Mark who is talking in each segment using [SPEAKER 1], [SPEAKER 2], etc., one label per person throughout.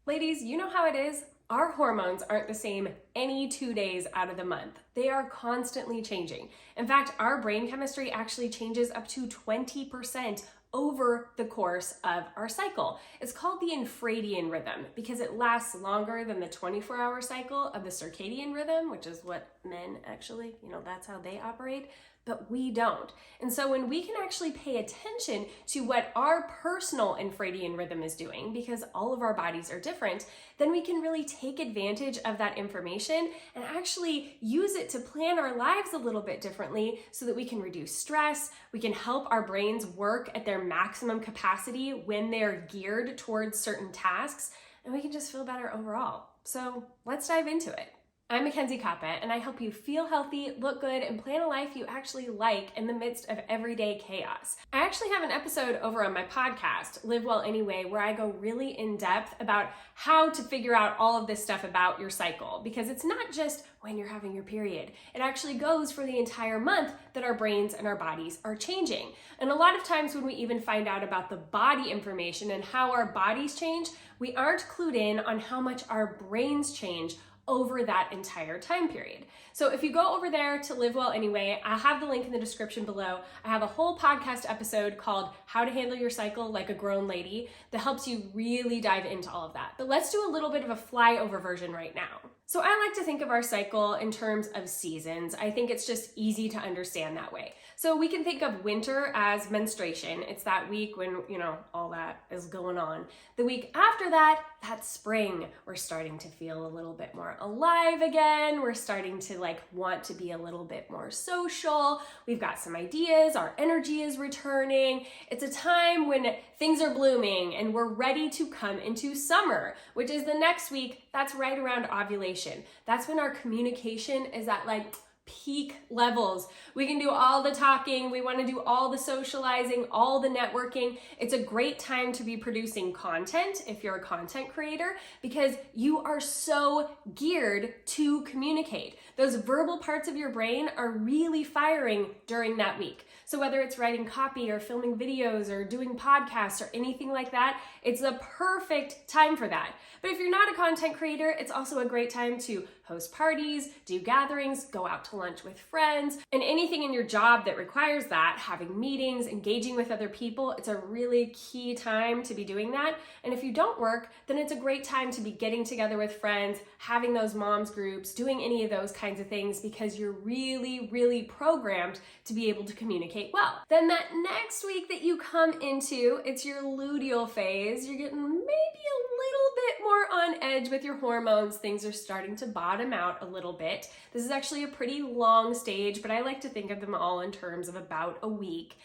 [SPEAKER 1] Ladies, you know how it is. Our hormones aren't the same any 2 days out of the month. They are constantly changing. In fact, our brain chemistry actually changes up to 20% over the course of our cycle. It's called the infradian rhythm because it lasts longer than the 24-hour cycle of the circadian rhythm, which is what men actually, that's how they operate, but we don't. And so when we can actually pay attention to what our personal infradian rhythm is doing, because all of our bodies are different, then we can really take advantage of that information and actually use it to plan our lives a little bit differently so that we can reduce stress, we can help our brains work at their maximum capacity when they're geared towards certain tasks, and we can just feel better overall. So let's dive into it. I'm Mackenzie Coppett, and I help you feel healthy, look good, and plan a life you actually like in the midst of everyday chaos. I actually have an episode over on my podcast, Live Well Anyway, where I go really in depth about how to figure out all of this stuff about your cycle, because it's not just when you're having your period. It actually goes for the entire month that our brains and our bodies are changing. And a lot of times when we even find out about the body information and how our bodies change, we aren't clued in on how much our brains change over that entire time period. So if you go over there to Live Well Anyway, I'll have the link in the description below. I have a whole podcast episode called How to Handle Your Cycle Like a Grown Lady that helps you really dive into all of that. But let's do a little bit of a flyover version right now. So I like to think of our cycle in terms of seasons. I think it's just easy to understand that way. So we can think of winter as menstruation. It's that week when, all that is going on. The week after that, that's spring. We're starting to feel a little bit more alive again. We're starting to want to be a little bit more social. We've got some ideas. Our energy is returning. It's a time when things are blooming and we're ready to come into summer, which is the next week. That's right around ovulation. That's when our communication is at peak levels. We can do all the talking, we want to do all the socializing, all the networking. It's a great time to be producing content if you're a content creator, because you are so geared to communicate. Those verbal parts of your brain are really firing during that week. So whether it's writing copy or filming videos or doing podcasts or anything like that, it's the perfect time for that. But if you're not a content creator, it's also a great time to host parties, do gatherings, go out to lunch with friends, and anything in your job that requires that, having meetings, engaging with other people, it's a really key time to be doing that. And if you don't work, then it's a great time to be getting together with friends, having those moms groups, doing any of those kinds of things, because you're really, really programmed to be able to communicate well. Then that next week that you come into, it's your luteal phase. You're getting maybe a little bit more on edge with your hormones. Things are starting to bottom out a little bit. This is actually a pretty long stage, but I like to think of them all in terms of about a week.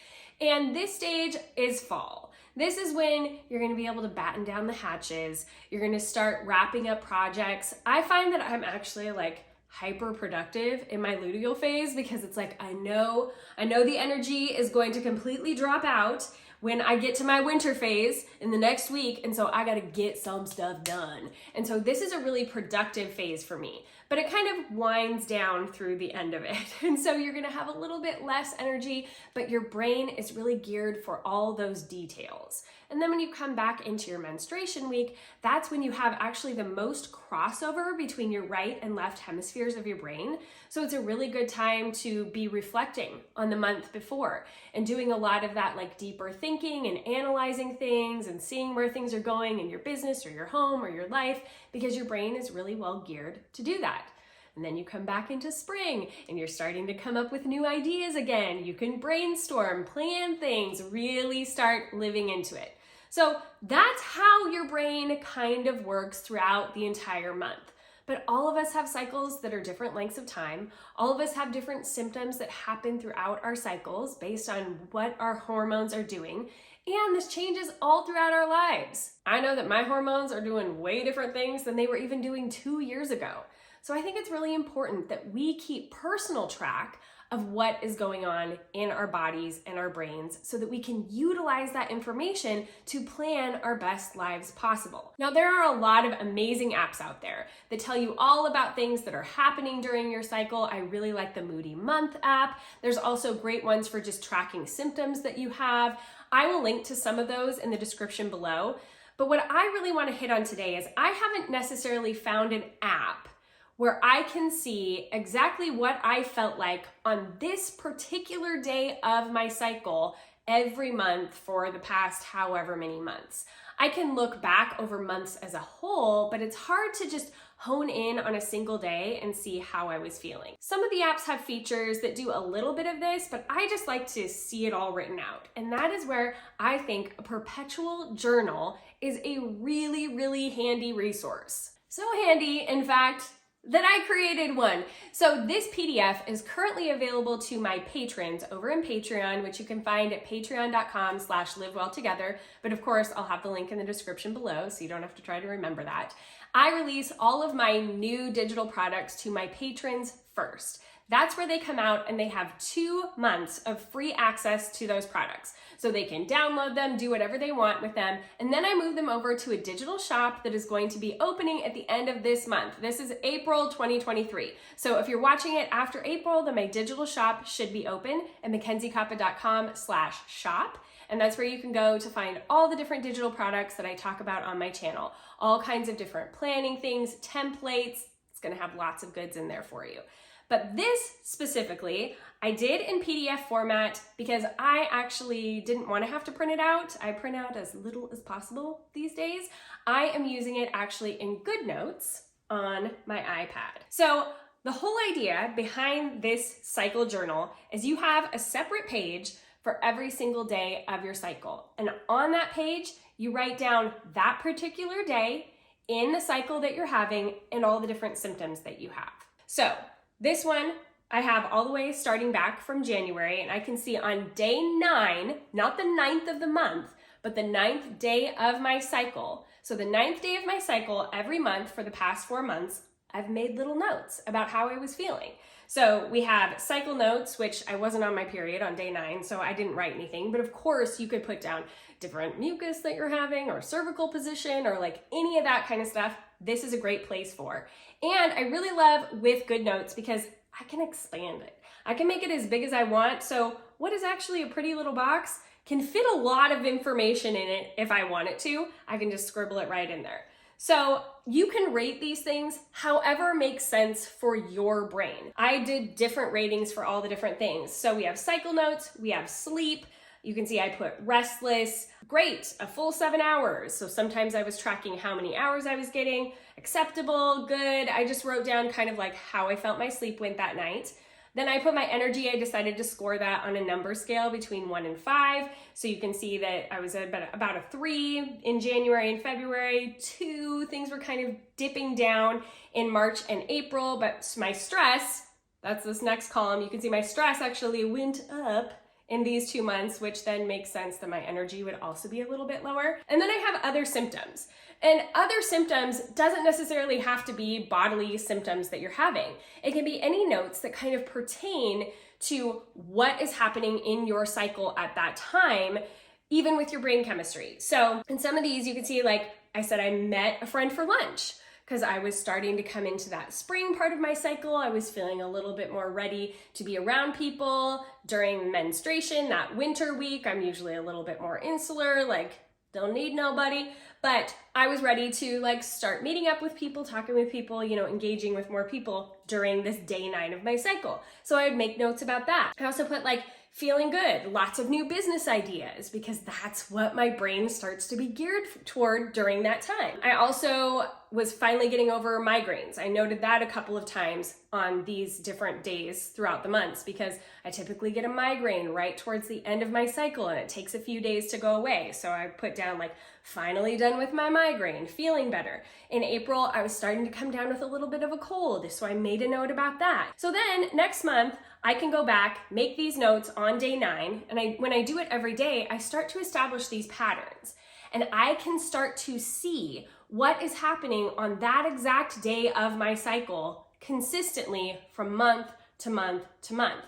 [SPEAKER 1] And this stage is fall. This is when you're going to be able to batten down the hatches. You're going to start wrapping up projects. I find that I'm actually hyper productive in my luteal phase, because it's I know the energy is going to completely drop out when I get to my winter phase in the next week, and so I gotta get some stuff done. And so this is a really productive phase for me, but it kind of winds down through the end of it. And so you're gonna have a little bit less energy, but your brain is really geared for all those details. And then when you come back into your menstruation week, that's when you have actually the most crossover between your right and left hemispheres of your brain. So it's a really good time to be reflecting on the month before and doing a lot of that deeper thinking and analyzing things and seeing where things are going in your business or your home or your life, because your brain is really well geared to do that. And then you come back into spring and you're starting to come up with new ideas again. You can brainstorm, plan things, really start living into it. So that's how your brain kind of works throughout the entire month. But all of us have cycles that are different lengths of time. All of us have different symptoms that happen throughout our cycles based on what our hormones are doing. And this changes all throughout our lives. I know that my hormones are doing way different things than they were even doing 2 years ago. So I think it's really important that we keep personal track of what is going on in our bodies and our brains so that we can utilize that information to plan our best lives possible. Now, there are a lot of amazing apps out there that tell you all about things that are happening during your cycle. I really like the Moody Month app. There's also great ones for just tracking symptoms that you have. I will link to some of those in the description below. But what I really want to hit on today is I haven't necessarily found an app where I can see exactly what I felt like on this particular day of my cycle every month for the past however many months. I can look back over months as a whole, but it's hard to just hone in on a single day and see how I was feeling. Some of the apps have features that do a little bit of this, but I just like to see it all written out. And that is where I think a perpetual journal is a really, really handy resource. So handy, in fact, that I created one. So this PDF is currently available to my patrons over in Patreon, which you can find at patreon.com/livewelltogether. But of course, I'll have the link in the description below, so you don't have to try to remember that. I release all of my new digital products to my patrons first. That's where they come out and they have 2 months of free access to those products. So they can download them, do whatever they want with them, and then I move them over to a digital shop that is going to be opening at the end of this month. This is April 2023. So if you're watching it after April, then my digital shop should be open at mackenziekappa.com/shop. And that's where you can go to find all the different digital products that I talk about on my channel. All kinds of different planning things, templates. It's gonna have lots of goods in there for you. But this specifically, I did in PDF format because I actually didn't want to have to print it out. I print out as little as possible these days. I am using it actually in GoodNotes on my iPad. So the whole idea behind this cycle journal is you have a separate page for every single day of your cycle. And on that page, you write down that particular day in the cycle that you're having and all the different symptoms that you have. So this one, I have all the way starting back from January, and I can see on day 9, not the 9th of the month, but the 9th day of my cycle. So the 9th day of my cycle every month for the past 4 months, I've made little notes about how I was feeling. So we have cycle notes, which I wasn't on my period on day 9, so I didn't write anything. But of course, you could put down different mucus that you're having or cervical position or like any of that kind of stuff. This is a great place for. And I really love with GoodNotes because I can expand it. I can make it as big as I want. So what is actually a pretty little box can fit a lot of information in it if I want it to. I can just scribble it right in there. So you can rate these things however makes sense for your brain. I did different ratings for all the different things. So we have cycle notes, we have sleep. You can see I put restless, great, a full 7 hours. So sometimes I was tracking how many hours I was getting, acceptable, good. I just wrote down kind of like how I felt my sleep went that night. Then I put my energy, I decided to score that on a number scale between 1 and 5. So you can see that I was at about a 3 in January and February, 2, things were kind of dipping down in March and April, but my stress, that's this next column, you can see my stress actually went up in these 2 months, which then makes sense that my energy would also be a little bit lower. And then I have other symptoms. And other symptoms doesn't necessarily have to be bodily symptoms that you're having. It can be any notes that kind of pertain to what is happening in your cycle at that time, even with your brain chemistry. So in some of these, you can see, like I said, I met a friend for lunch because I was starting to come into that spring part of my cycle. I was feeling a little bit more ready to be around people during menstruation. That winter week, I'm usually a little bit more insular, like don't need nobody, but I was ready to like start meeting up with people, talking with people, you know, engaging with more people during this day 9 of my cycle. So I would make notes about that. I also put like feeling good, lots of new business ideas, because that's what my brain starts to be geared toward during that time. I also was finally getting over migraines. I noted that a couple of times on these different days throughout the months because I typically get a migraine right towards the end of my cycle and it takes a few days to go away. So I put down like finally done with my migraine, feeling better. In April, I was starting to come down with a little bit of a cold, so I made a note about that. So then next month, I can go back, make these notes on day 9, and when I do it every day, I start to establish these patterns. And I can start to see what is happening on that exact day of my cycle consistently from month to month to month.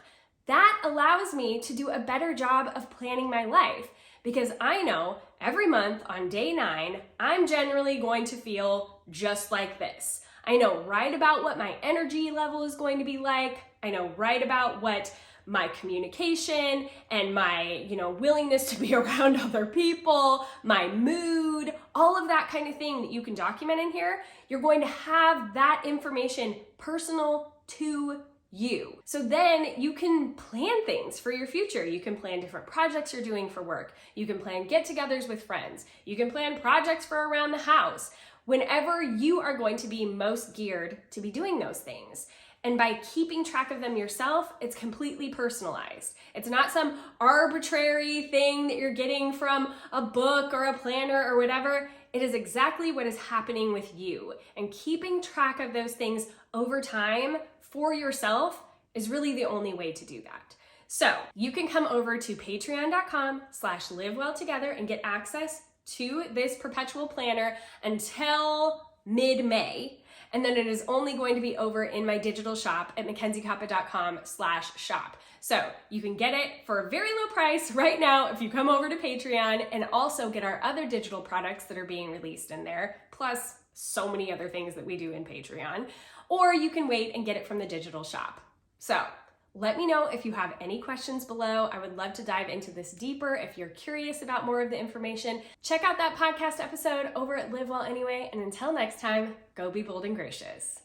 [SPEAKER 1] That allows me to do a better job of planning my life because I know every month on day 9, I'm generally going to feel just like this. I know right about what my energy level is going to be like. I know right about what my communication and my, willingness to be around other people, my mood, all of that kind of thing that you can document in here, you're going to have that information personal to you. So then you can plan things for your future. You can plan different projects you're doing for work. You can plan get-togethers with friends. You can plan projects for around the house. Whenever you are going to be most geared to be doing those things. And by keeping track of them yourself, it's completely personalized. It's not some arbitrary thing that you're getting from a book or a planner or whatever. It is exactly what is happening with you. And keeping track of those things over time for yourself is really the only way to do that. So you can come over to patreon.com/livewelltogether and get access to this Perpetual planner until mid-May. And then it is only going to be over in my digital shop at mackenziekappa.com/shop. So you can get it for a very low price right now if you come over to Patreon, and also get our other digital products that are being released in there, plus so many other things that we do in Patreon. Or you can wait and get it from the digital shop. So let me know if you have any questions below. I would love to dive into this deeper if you're curious about more of the information. Check out that podcast episode over at Live Well Anyway, and until next time, go be bold and gracious.